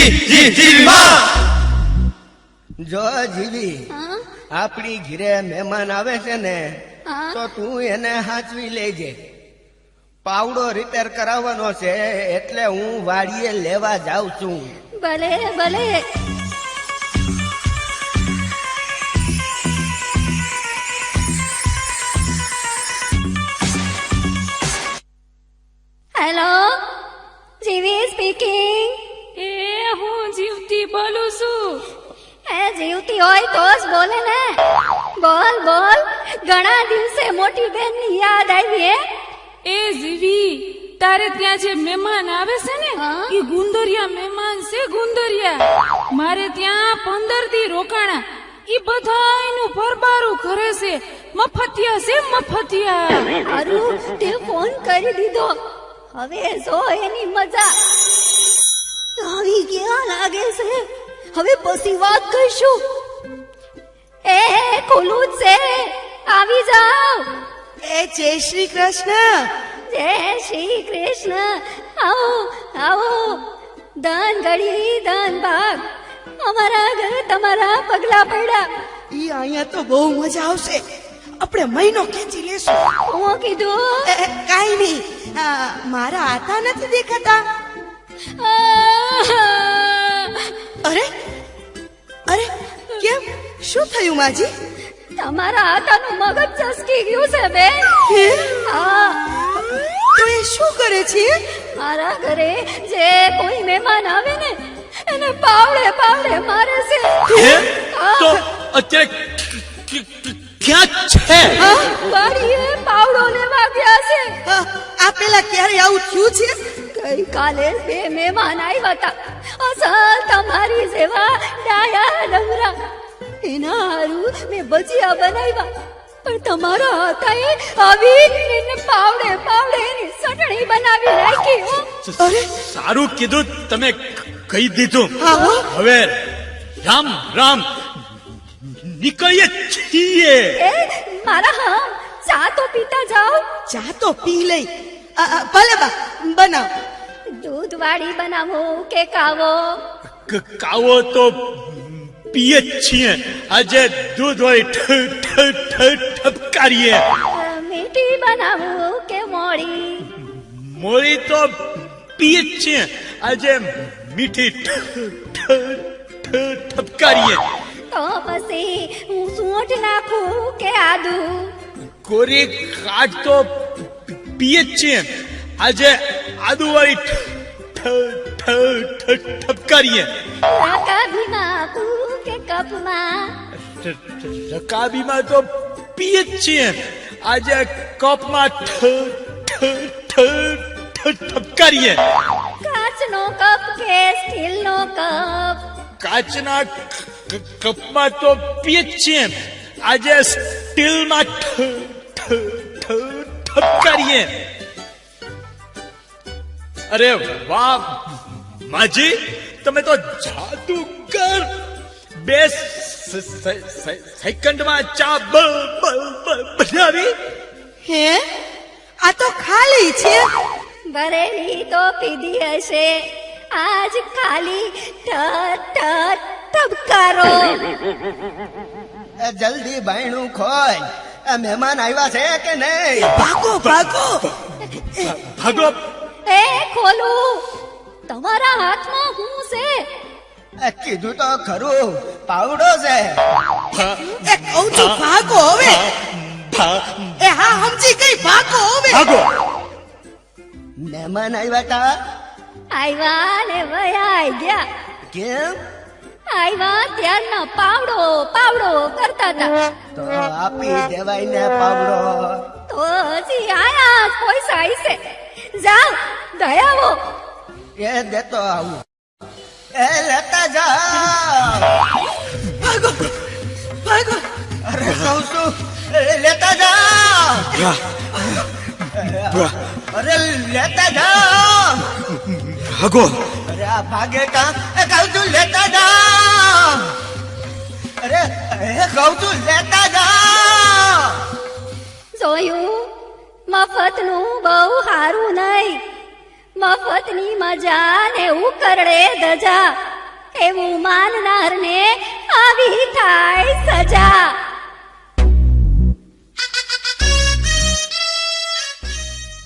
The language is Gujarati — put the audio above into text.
જીવી માં જો જીવી આપણી ઘરે મહેમાન આવે છે ને તો તું એને હાચવી લેજે. પાવડો રિપેર કરાવવાનો છે એટલે હું વાડીએ લેવા જાઉં છું. ભલે ભલે. હેલો, જીવી સ્પીકિંગ. હું જીવતી બોલું છું. જીવતી હોય તો જ બોલે ને. બોલ બોલ, ઘણા દિવસે મોટી બેન ની યાદ આવી. એ જીવી, તારે ત્યાં જે મહેમાન આવે છે ને એ ગુંદરિયા મહેમાન છે. ગુંદરિયા મારે ત્યાં 15 દી રોકાણા. ઈ બધાયનું ભરબારું કરે છે. મફતિયા છે મફતિયા. અરુ તે ફોન કરી દીધો. હવે જો એની મજા આવી ક્યાં લાગે છે. હવે પછી વાત કરશું. એ ખુલ્લું જ છે, આવી જાઓ. એ જય શ્રી કૃષ્ણ. જય શ્રી કૃષ્ણ. આવો આવો. ધન ઘડી ધન ભાગ. અમારા ઘરે તમારા પગલા પડ્યા. ઈ અહીંયા તો બહુ મજા આવશે. આપણે મહિનો ખેંચી લેશું. હું કીધું કાઈ નહીં. મારા હાથા નથી દેખાતા. અરે અરે, કેમ, શું થયું માજી? તમારા હાથાનું મગજ ચસકી ગયું છે બેન. હા. તો એ શું કરે છે? મારા ઘરે જે કોઈ મહેમાન આવે ને એને પાવડે પાવડે મારે છે. તો અત્યારે ક્યાં છે? વાડીએ પાવડો લેવા ગયા છે. આ પેલા ક્યારે આવું થયું છે? ગઈકાલે 2 મહેમાન આવ્યા હતા. અસલ તમારી જેવા ડાયા ડમરા. એના હારું મેં ભજીયા બનાવ્યા, પણ તમારા હાથાએ આવી એને પાવડે પાવડે એની ચટણી બનાવી નાખી. અરે સારું કીધું, તમે કહી દીધું. હા. હવે રામ રામ નીકળીએ છીએ. એ મારા હા, ચા તો પીતા જાઓ. ચા તો પી લઈ. ભલે બા, બનાવ. દૂધ વાળી બનાવો કે કાવો? કાવો તો પીએ જ છીએ. આજે દૂધ વાળી ઠપકારીએ. મીઠી બનાવો કે મોળી? મોળી તો પીએ જ છીએ. આજે મીઠી ઠપકારીએ. તો પછી હું સૂંઠ નાખું કે આદુ? કોરી કાઢ તો પીએ જ છીએ. આજે આદુ વાળી ઠપકારીએ. રકાબીમાં આપું કે કપમાં? રકાબીમાં તો પીએ જ છીએ. આજે કપમાં ઠપકારીએ. કાચનો કપ કે સ્ટીલનો કપ? કાચના કપમાં તો પીએ જ છીએ. આજે સ્ટીલમાં ઠપકારીએ. અરે વાહ માજી, તમે તો જાદુગર. 2 સેકન્ડમાં ચા બનાવી. હે, આ તો ખાલી છે. ભરેલી તો પીધી હશે. આજ ખાલી ઠપકારો. જલ્દી બાયણું ખોલ. મહેમાન આવ્યા છે કે નહીં? ભાગો ભાગો. ભાગો. એ ખોલું. તમારા હાથમાં શું છે? કીધું તો ખરું, પાવડો છે. એ કહું છું ભાગો હવે. એ હા, સમજી ગઈ. ભાગો હવે. ભાગો. મહેમાન આવ્યા તા? આવ્યા ને વયા ગયા. કેમ? આવ્યા ત્યારના પાવડો પાવડો કરતા હતા. તો આપી દેવાય ને પાવડો. તો હજી આયા જ પૈસા છે. જાઓ દયાવો. એ દેતો આવું. એ લેતા જાઓ. ભાગો ભાગો. અરે કહું છું, લેતા જાઓ. અરે લેતા જાઓ. ભાગો. અરે આ ભાગે કા? એ કહું છું લેતા જાઓ. અરે કહું છું લેતા જાઓ. જોયું, મફતનું બહુ સારું નહીં. મફતની મજા ને ઉકરડે ધજા. એવું માનનારને આવી થાય સજા